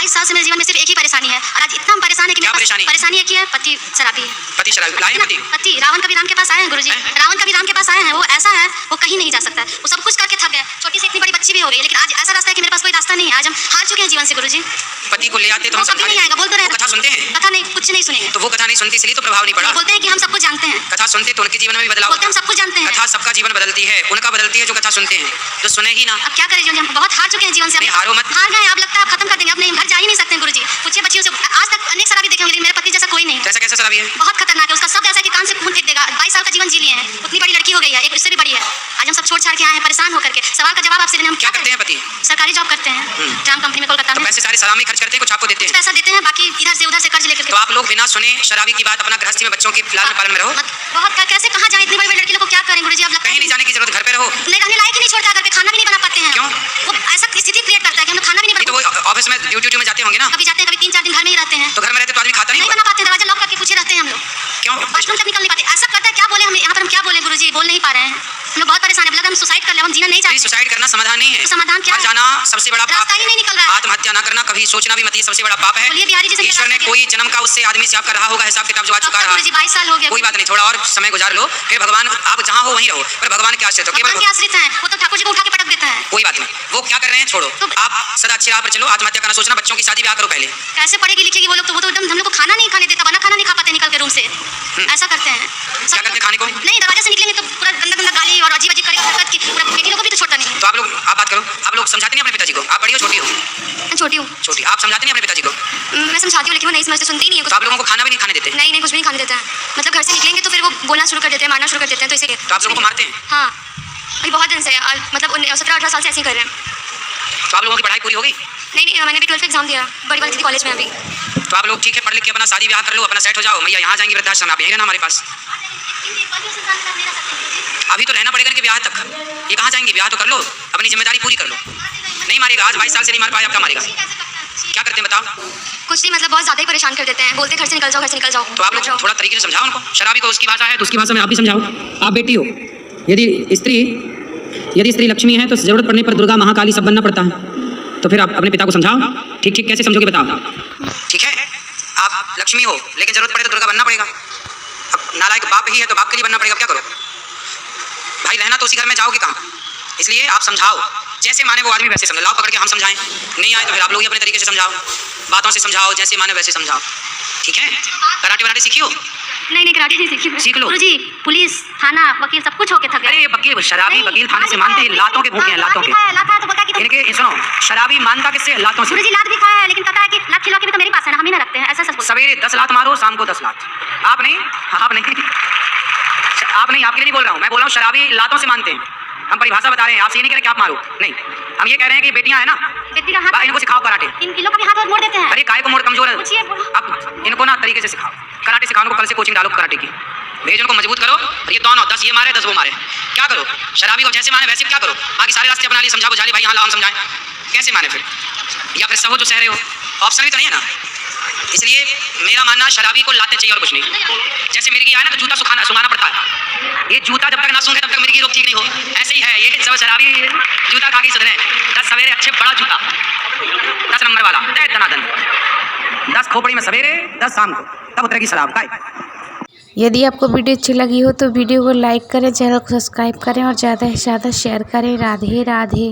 25 साल से मेरे जीवन में सिर्फ एक ही परेशानी है और आज इतना परेशान है कि क्या मेरे पास परेशानी एक ही है, पति शराबी है। पति शराबी लाए हैं? पति रावण कभी राम के पास आए हैं गुरुजी, रावण कभी राम के पास आए हैं। वो ऐसा है, वो कहीं नहीं जा सकता है, वो सब कुछ करके थक गए, छोटी सी इतनी बड़ी बच्ची भी हो गई, लेकिन आज ऐसा रास्ता है कि मेरे पास कोई रास्ता नहीं है। आज हम हार चुके हैं जीवन से गुरुजी। पति को ले आते तो हम कभी नहीं आएगा, बोलते रहे। कथा सुनते हैं? कथा नहीं, कुछ नहीं सुनेंगे। तो वो कथा नहीं सुनती इसलिए तो प्रभाव नहीं पड़ा। बोलते हैं कि हम सब कुछ जानते हैं। कथा सुनते तो उनके जीवन में भी बदलाव बोलते हैं हम सब कुछ जानते हैं। कथा सबका जीवन बदलती है, उनका बदलती है जो कथा सुनते हैं, जो सुने ही ना। अब क्या करें, हम बहुत हार चुके हैं जीवन से। नहीं, हारो मत। हार गए, अब लगता है आप खत्म कर देंगे, अब नहीं, घर जा ही नहीं सकते हैं गुरुजी। पूछिए बच्चियों से, आज तक अनेक शराबी देखे होंगे, लेकिन मेरे पति जैसा कोई नहीं। कैसा कैसा शराबी है? बहुत खतरनाक है, उसका सब ऐसा है कि कान से खून फेंक देगा। 22 साल का जीवन जी लिए हैं, उतनी बड़ी लड़की हो गई है, एक उससे भी बड़ी है। आज हम सब छोड़ छाड़ के आए हैं परेशान होकर के। सवाल का जवाब आपसे देने हम क्या करते हैं पति? सरकारी जॉब करते हैं, जाम कंपनी में कोलकाता में। पैसे सारे सलामी खर्च करते हैं, कुछ आपको देते हैं? पैसा देते हैं, बाकी इधर से उधर से कर्ज लेकर। तो आप लोग बिना सुने शराबी की बात अपना गृहस्थी में बच्चों के लालन पालन में रहो। बहुत कैसे कहाँ जाए, इतनी बड़ी बड़ी लड़की लोग को क्या करें गुरुजी? अब कहीं नहीं जाने की जरूरत, घर पे रहो। नहीं, रहने लायक ही नहीं छोड़ता, घर पे खाना भी नहीं बना पाते हैं। क्यों? वो ऐसा स्थिति क्रिएट करता है कि हम लोग खाना भी नहीं तो बना। वो ऑफिस में ड्यूटी में जाते होंगे ना? कभी जाते हैं, कभी 3-4 दिन घर में ही रहते हैं। तो घर में रहते तो आदमी खाता नहीं बना पाते, दरवाजा लॉक करके पूछे रहते हैं हम लोग। क्यों? वॉशरूम तक निकल नहीं पाते। ऐसा करता है, क्या बोले हम यहाँ पर, हम क्या बोले गुरुजी? बोल नहीं पा रहे हैं, हम लोग बहुत परेशान है। लगा हम सुसाइड कर ले, हम जीना नहीं चाहते। सुसाइड करना समाधान नहीं है। तो समाधान क्या मर है? जाना सबसे बड़ा पाप रास्ता ही नहीं निकल रहा है। आत्महत्या ना करना, कभी सोचना भी मत, ये सबसे बड़ा पाप है। बोलिए बिहारी जी से। ईश्वर ने कोई जन्म का उससे आदमी से आपका रहा होगा हिसाब किताब, जो आज चुका रहा। गुरुजी 22 साल हो गया। कोई बात नहीं, थोड़ा और समय गुजार लो, फिर भगवान, आप जहाँ हो वहीं रहो, पर भगवान के आश्रित हो। भगवान के आश्रित हैं, वो तो ठाकुर जी को उठा के पटक देता है। कोई बात नहीं, वो क्या कर रहे हैं छोड़ो, आप सदा अच्छी राह पर चलो। आत्महत्या करना सोचना, बच्चों की शादी ब्याह करो पहले। कैसे पढ़ेगी लिखेगी वो लोग? तो वो तो एकदम हम लोग को खाना नहीं खाने देता, बना खाना नहीं खा पाते निकल के रूम से। ऐसा करते हैं। क्या करते हैं खाने को? नहीं, दरवाजे से निकलेंगे तो पूरा गंदा गंदा गाली और अजीब अजीब करेगा हरकत की, पूरा बेटी लोग को भी तो छोड़ता नहीं है। तो आप लोग, आप बात करो, आप लोग समझाते नहीं अपने पिताजी को? आप बड़ी हो छोटी हो? मैं छोटी हूँ। छोटी, आप समझाते नहीं अपने पिताजी को? मैं समझाती हूँ, लेकिन वो नहीं समझते, सुनते ही नहीं है। तो आप लोगों को खाना भी नहीं खाने देते? नहीं नहीं, कुछ भी नहीं खाने देता है। मतलब घर से निकलेंगे तो फिर वो बोलना शुरू कर देते हैं, मारना शुरू कर देते हैं, तो इसीलिए। तो आप लोगों को मारते हैं? हाँ, अभी बहुत दिन से, मतलब 17-18 साल से ऐसे ही कर रहे हैं। तो आप लोगों की पढ़ाई पूरी हो गई? नहीं, मैंने भी 12th एग्जाम दिया, बड़ी वाली कॉलेज में अभी। तो आप लोग ठीक है, पढ़ लिख के अपना शादी ब्याह कर लो, अपना सेट हो जाओ। मैया यहाँ जाएंगे वृद्धाश्रम, आप यहीं रहना हमारे पास। अभी तो रहना पड़ेगा इनके ब्याह तक। ये कहाँ जाएंगे? ब्याह तो कर लो, अपनी जिम्मेदारी पूरी कर लो। नहीं मारेगा, आज 22 साल से नहीं मार पाया, अब क्या मारेगा? क्या करते हैं बताओ? कुछ नहीं, मतलब बहुत ज़्यादा ही परेशान कर देते हैं, बोलते घर से निकल जाओ, घर से निकल जाओ। तो आप लोग थोड़ा तरीके से समझाओ उनको। शराबी को उसकी भाषा है तो उसकी भाषा में आप भी समझाओ। आप बेटी हो, यदि स्त्री लक्ष्मी है तो जरूरत पड़ने पर दुर्गा महाकाली सब बनना पड़ता है। तो फिर आप अपने पिता को समझाओ। ठीक ठीक कैसे समझोगे बताओ? ठीक है, आप लक्ष्मी हो लेकिन जरूरत पड़े तो दुर्गा बनना पड़ेगा। अब नालायक बाप ही है तो बाप के लिए बनना पड़ेगा, क्या करो भाई? रहना तो उसी घर में, जाओगे कहाँ? इसलिए आप समझाओ, जैसे माने वो आदमी वैसे समझो। लाओ पकड़ के हम समझाएं, नहीं आए तो फिर आप लोग ही अपने तरीके से समझाओ, बातों से समझाओ, जैसे माने वैसे समझाओ। ठीक है? कराटे वराटे सीखी हो? नहीं, कराटे नहीं सीखी। सीख लो। गुरुजी, पुलिस, थाना, वकील सब कुछ होके थक गए। अरे ये वकील, शराबी वकील थाने से मानते हैं, लातों के भूखे हैं, लातों के। लाता है तो बोलता है कि इनके सुनो, शराबी मानता किससे? लातों से। गुरुजी लात भी खाया है, लेकिन पता है कि लात खिलौके भी तो मेरे पास है ना, हम ही ना रखते हैं। ऐसा सच बोलता है। सवेरे 10 लात मारो, शाम को 10 लात। आप नहीं, आपके लिए नहीं बोल रहा हूँ, मैं बोल रहा हूँ शराबी लातों से मानते हैं। हम परिभाषा बता रहे हैं, आपसे ये नहीं कह रहे कि आप मारो, नहीं। हम ये कह रहे हैं कि बेटियां हैं ना, बेटी का हाथ, इनको सिखाओ कराटे। इन लोग का भी हाथ और मोड़ देते हैं। अरे काय को मोड़ कमजोर है, पूछिए। अब इनको ना तरीके से सिखाओ कराटे। सिखाओ उनको, कल से कोचिंग डालो कराटे की, भेज उनको मजबूत करो। और ये दोनों 10 ये मारे 10 वो मारे, क्या करो? शराबी को जैसे माने वैसे क्या करो, बाकी सारे रास्ते अपना लिए। समझा बुझा लिए भाई, यहाँ लाओ हम समझाएं, कैसे माने फिर? या फिर सहो जो सह रहे हो, ऑप्शन भी तो नहीं है ना। इसलिए मेरा मानना, शराबी को लाते चाहिए और कुछ नहीं। जैसे मिर्गी आए ना तो जूता सुखाना पड़ता है। ये जूता जब तक ना सूंघे तब तक मिर्गी रोग ठीक नहीं हो, ऐसे ही है ये सब शराबी जूता खा के सुधरे। 10 सवेरे अच्छे बड़ा जूता, 10 नंबर वाला, दनादन 10 खोपड़ी में सवेरे, 10 शाम को, तब उतरेगी शराब का। यदि आपको वीडियो अच्छी लगी हो तो वीडियो को लाइक करें, चैनल को सब्सक्राइब करें और ज़्यादा से ज़्यादा शेयर करें। राधे राधे।